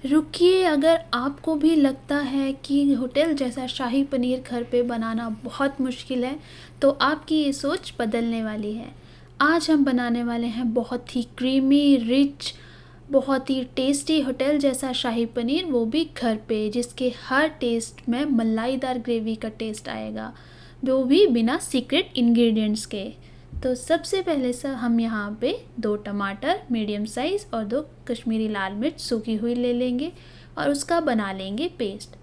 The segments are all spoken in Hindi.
रुकिए, अगर आपको भी लगता है कि होटल जैसा शाही पनीर घर पे बनाना बहुत मुश्किल है, तो आपकी ये सोच बदलने वाली है। आज हम बनाने वाले हैं बहुत ही क्रीमी, रिच, बहुत ही टेस्टी होटल जैसा शाही पनीर, वो भी घर पे, जिसके हर टेस्ट में मलाईदार ग्रेवी का टेस्ट आएगा, वो भी बिना सीक्रेट इंग्रेडिएंट्स के। तो सबसे पहले से हम यहाँ पे 2 टमाटर मीडियम साइज़ और 2 कश्मीरी लाल मिर्च सूखी हुई ले लेंगे और उसका बना लेंगे पेस्ट।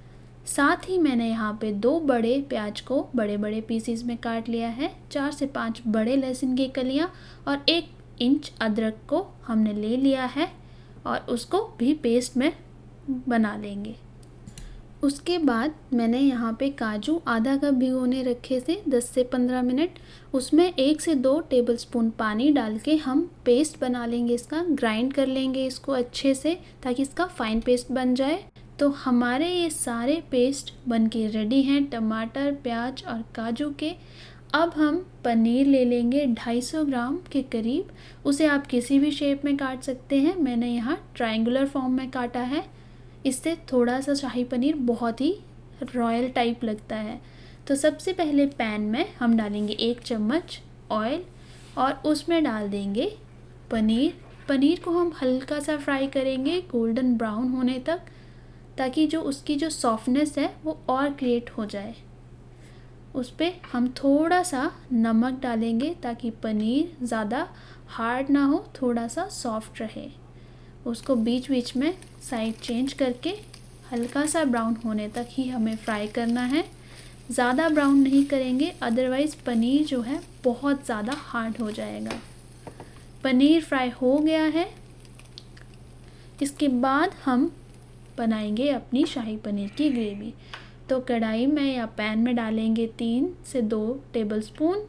साथ ही मैंने यहाँ पे 2 बड़े प्याज को बड़े बड़े पीसीज में काट लिया है, 4 से 5 बड़े लहसुन की कलियाँ और 1 इंच अदरक को हमने ले लिया है और उसको भी पेस्ट में बना लेंगे। उसके बाद मैंने यहाँ पे काजू आधा कप भिगोने रखे थे 10 से 15 मिनट, उसमें 1 से 2 टेबलस्पून पानी डाल के हम पेस्ट बना लेंगे, इसका ग्राइंड कर लेंगे इसको अच्छे से ताकि इसका फाइन पेस्ट बन जाए। तो हमारे ये सारे पेस्ट बन के रेडी हैं, टमाटर, प्याज और काजू के। अब हम पनीर ले लेंगे 250 ग्राम के करीब, उसे आप किसी भी शेप में काट सकते हैं, मैंने यहाँ ट्रायंगुलर फॉर्म में काटा है। इससे थोड़ा सा शाही पनीर बहुत ही रॉयल टाइप लगता है। तो सबसे पहले पैन में हम डालेंगे 1 चम्मच ऑयल और उसमें डाल देंगे पनीर। पनीर को हम हल्का सा फ्राई करेंगे गोल्डन ब्राउन होने तक, ताकि जो उसकी जो सॉफ्टनेस है वो और क्रिएट हो जाए। उस पर हम थोड़ा सा नमक डालेंगे ताकि पनीर ज़्यादा हार्ड ना हो, थोड़ा सा सॉफ्ट रहे। उसको बीच बीच में साइड चेंज करके हल्का सा ब्राउन होने तक ही हमें फ्राई करना है, ज़्यादा ब्राउन नहीं करेंगे, अदरवाइज़ पनीर जो है बहुत ज़्यादा हार्ड हो जाएगा। पनीर फ्राई हो गया है। इसके बाद हम बनाएंगे अपनी शाही पनीर की ग्रेवी। तो कढ़ाई में या पैन में डालेंगे 3 से 2 टेबलस्पून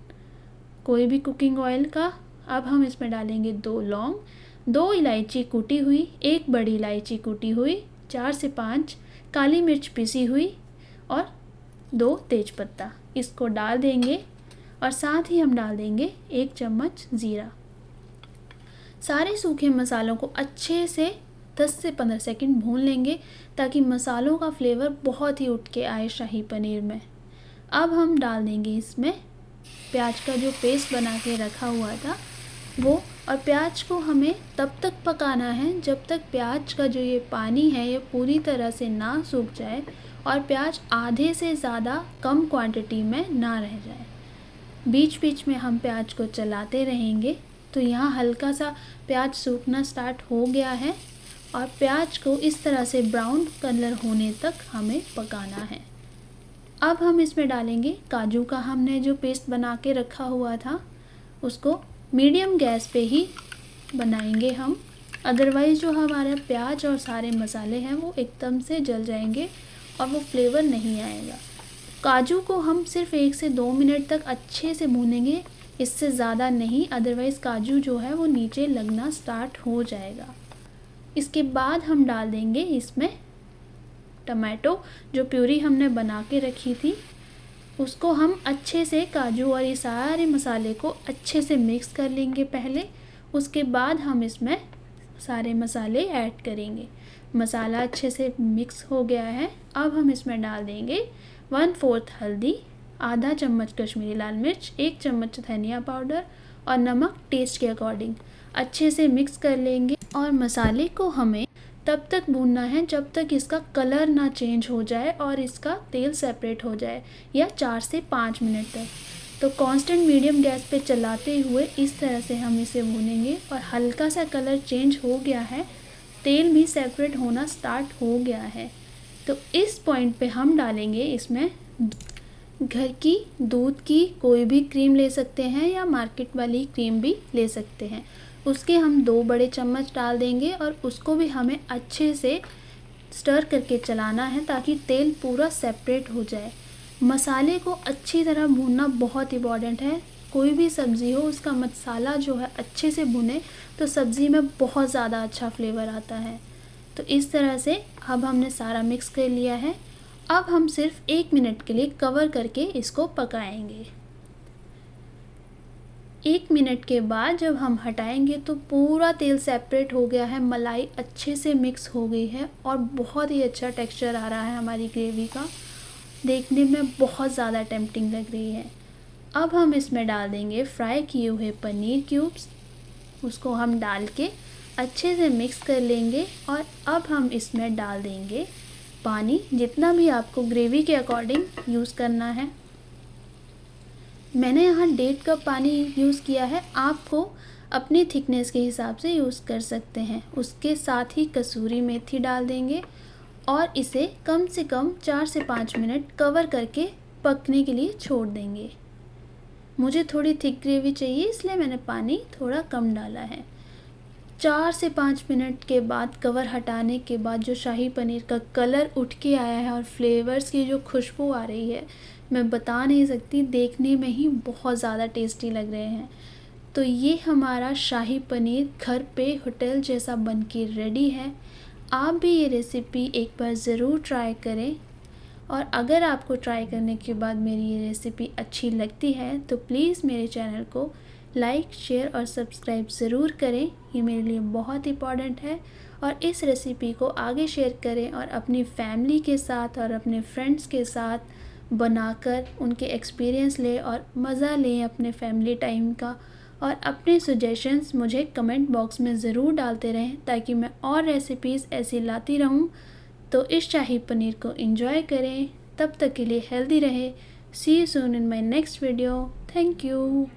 कोई भी कुकिंग ऑयल का। अब हम इसमें डालेंगे 2 लौंग, 2 इलायची कूटी हुई, 1 बड़ी इलायची कूटी हुई, 4 से 5 काली मिर्च पिसी हुई और 2 तेज़पत्ता, इसको डाल देंगे। और साथ ही हम डाल देंगे 1 चम्मच ज़ीरा। सारे सूखे मसालों को अच्छे से 10 से 15 सेकंड भून लेंगे ताकि मसालों का फ्लेवर बहुत ही उठ के आए शाही पनीर में। अब हम डाल देंगे इसमें प्याज का जो पेस्ट बना के रखा हुआ था वो, और प्याज को हमें तब तक पकाना है जब तक प्याज का जो ये पानी है ये पूरी तरह से ना सूख जाए और प्याज आधे से ज़्यादा कम क्वांटिटी में ना रह जाए। बीच बीच में हम प्याज को चलाते रहेंगे। तो यहाँ हल्का सा प्याज सूखना स्टार्ट हो गया है और प्याज को इस तरह से ब्राउन कलर होने तक हमें पकाना है। अब हम इसमें डालेंगे काजू का हमने जो पेस्ट बना के रखा हुआ था, उसको मीडियम गैस पे ही बनाएंगे हम, अदरवाइज़ जो हमारा प्याज और सारे मसाले हैं वो एकदम से जल जाएंगे और वो फ्लेवर नहीं आएगा। काजू को हम सिर्फ 1 से 2 मिनट तक अच्छे से भूनेंगे, इससे ज़्यादा नहीं, अदरवाइज़ काजू जो है वो नीचे लगना स्टार्ट हो जाएगा। इसके बाद हम डाल देंगे इसमें टमाटो, जो प्यूरी हमने बना के रखी थी, उसको हम अच्छे से काजू और ये सारे मसाले को अच्छे से मिक्स कर लेंगे पहले। उसके बाद हम इसमें सारे मसाले ऐड करेंगे। मसाला अच्छे से मिक्स हो गया है। अब हम इसमें डाल देंगे 1/4 हल्दी, आधा चम्मच कश्मीरी लाल मिर्च, 1 चम्मच धनिया पाउडर और नमक टेस्ट के अकॉर्डिंग। अच्छे से मिक्स कर लेंगे और मसाले को हमें तब तक भूनना है जब तक इसका कलर ना चेंज हो जाए और इसका तेल सेपरेट हो जाए, या 4 से 5 मिनट तक। तो कांस्टेंट मीडियम गैस पे चलाते हुए इस तरह से हम इसे भूनेंगे और हल्का सा कलर चेंज हो गया है, तेल भी सेपरेट होना स्टार्ट हो गया है। तो इस पॉइंट पे हम डालेंगे इसमें घर की दूध की कोई भी क्रीम ले सकते हैं या मार्केट वाली क्रीम भी ले सकते हैं। उसके हम 2 बड़े चम्मच डाल देंगे और उसको भी हमें अच्छे से स्टर करके चलाना है ताकि तेल पूरा सेपरेट हो जाए। मसाले को अच्छी तरह भूनना बहुत इम्पॉर्टेंट है। कोई भी सब्ज़ी हो उसका मसाला जो है अच्छे से भुने तो सब्ज़ी में बहुत ज़्यादा अच्छा फ्लेवर आता है। तो इस तरह से अब हमने सारा मिक्स कर लिया है। अब हम सिर्फ 1 मिनट के लिए कवर करके इसको पकाएंगे। 1 मिनट के बाद जब हम हटाएंगे तो पूरा तेल सेपरेट हो गया है, मलाई अच्छे से मिक्स हो गई है और बहुत ही अच्छा टेक्सचर आ रहा है हमारी ग्रेवी का। देखने में बहुत ज़्यादा टेम्पटिंग लग रही है। अब हम इसमें डाल देंगे फ्राई किए हुए पनीर क्यूब्स। उसको हम डाल के अच्छे से मिक्स कर लेंगे और अब हम इसमें डाल देंगे पानी, जितना भी आपको ग्रेवी के अकॉर्डिंग यूज़ करना है। मैंने यहाँ 1.5 कप पानी यूज़ किया है, आपको अपनी थिकनेस के हिसाब से यूज़ कर सकते हैं। उसके साथ ही कसूरी मेथी डाल देंगे और इसे कम से कम 4 से 5 मिनट कवर करके पकने के लिए छोड़ देंगे। मुझे थोड़ी थिक ग्रेवी चाहिए, इसलिए मैंने पानी थोड़ा कम डाला है। 4 से 5 मिनट के बाद कवर हटाने के बाद जो शाही पनीर का कलर उठ के आया है और फ्लेवर्स की जो खुशबू आ रही है, मैं बता नहीं सकती, देखने में ही बहुत ज़्यादा टेस्टी लग रहे हैं। तो ये हमारा शाही पनीर घर पे होटल जैसा बन के रेडी है। आप भी ये रेसिपी एक बार ज़रूर ट्राई करें और अगर आपको ट्राई करने के बाद मेरी ये रेसिपी अच्छी लगती है तो प्लीज़ मेरे चैनल को लाइक, शेयर और सब्सक्राइब ज़रूर करें। ये मेरे लिए बहुत इंपॉर्टेंट है। और इस रेसिपी को आगे शेयर करें और अपनी फैमिली के साथ और अपने फ्रेंड्स के साथ बनाकर उनके एक्सपीरियंस लें और मज़ा लें अपने फैमिली टाइम का। और अपने सजेशंस मुझे कमेंट बॉक्स में ज़रूर डालते रहें ताकि मैं और रेसिपीज़ ऐसी लाती रहूं। तो इस शाही पनीर को एंजॉय करें। तब तक के लिए हेल्दी रहें। See you soon in my next video. Thank you.